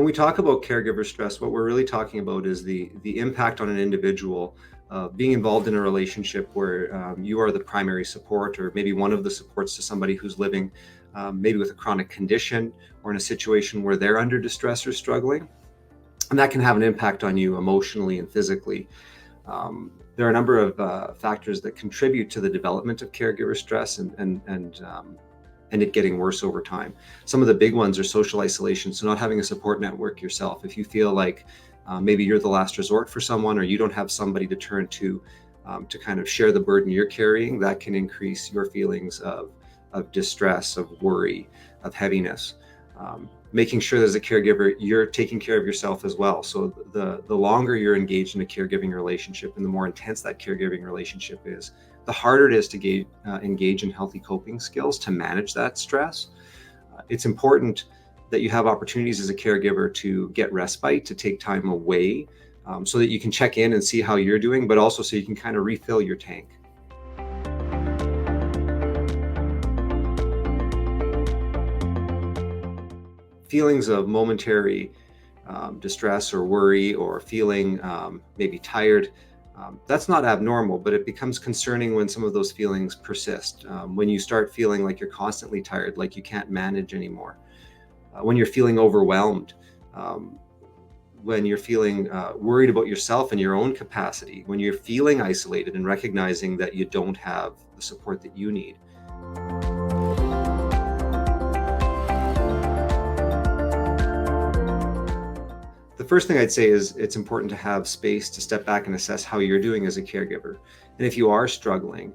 When we talk about caregiver stress, what we're really talking about is the impact on an individual being involved in a relationship where you are the primary support, or maybe one of the supports to somebody who's living maybe with a chronic condition, or in a situation where they're under distress or struggling. And that can have an impact on you emotionally and physically. There are a number of factors that contribute to the development of caregiver stress and it getting worse over time. Some of the big ones are social isolation, so not having a support network yourself. If you feel like maybe you're the last resort for someone, or you don't have somebody to turn to kind of share the burden you're carrying, that can increase your feelings of distress, of worry, of heaviness. Making sure that as a caregiver, you're taking care of yourself as well. So the longer you're engaged in a caregiving relationship and the more intense that caregiving relationship is, the harder it is to engage in healthy coping skills to manage that stress. It's important that you have opportunities as a caregiver to get respite, to take time away, so that you can check in and see how you're doing, but also so you can kind of refill your tank. Feelings of momentary distress or worry, or feeling maybe tired, that's not abnormal, but it becomes concerning when some of those feelings persist. When you start feeling like you're constantly tired, like you can't manage anymore. When you're feeling overwhelmed, when you're feeling worried about yourself and your own capacity, when you're feeling isolated and recognizing that you don't have the support that you need. The first thing I'd say is it's important to have space to step back and assess how you're doing as a caregiver. And if you are struggling,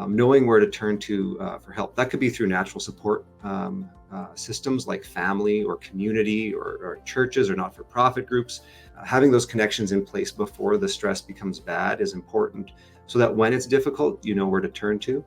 knowing where to turn to for help. That could be through natural support systems like family or community or churches or not-for-profit groups. Having those connections in place before the stress becomes bad is important, so that when it's difficult, you know where to turn to.